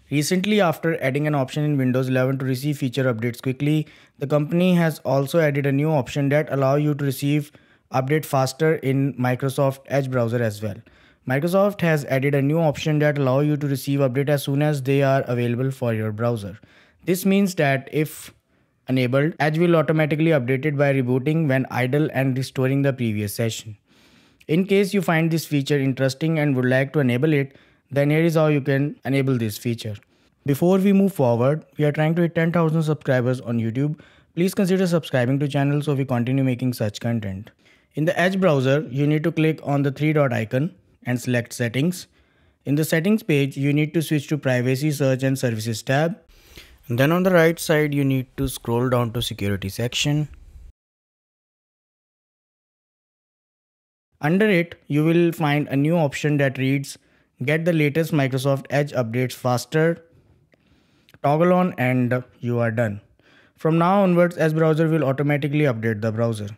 Recently, after adding an option in Windows 11 to receive feature updates quickly, the company has also added a new option that allows you to receive update faster in Microsoft Edge browser as well. Microsoft has added a new option that allows you to receive update as soon as they are available for your browser. This means that if enabled, Edge will automatically update it by rebooting when idle and restoring the previous session. In case you find this feature interesting and would like to enable it, then here is how you can enable this feature. Before we move forward, we are trying to hit 10,000 subscribers on YouTube. Please consider subscribing to the channel so we continue making such content. In the Edge browser, you need to click on the three dot icon and select Settings. In the Settings page, you need to switch to Privacy, Search and Services tab. And then on the right side, you need to scroll down to Security section. Under it, you will find a new option that reads, Get the latest Microsoft Edge updates faster. Toggle on and you are done. From now onwards, Edge browser will automatically update the browser.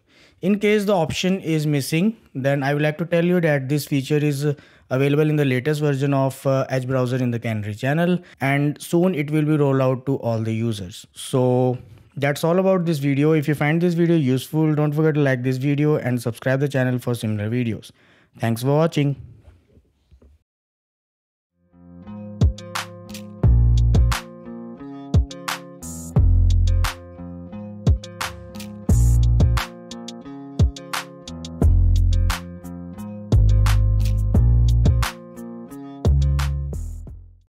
In case the option is missing, then I would like to tell you that this feature is available in the latest version of Edge browser in the Canary channel, and soon it will be rolled out to all the users. So that's all about this video. If you find this video useful, don't forget to like this video and subscribe the channel for similar videos. Thanks for watching.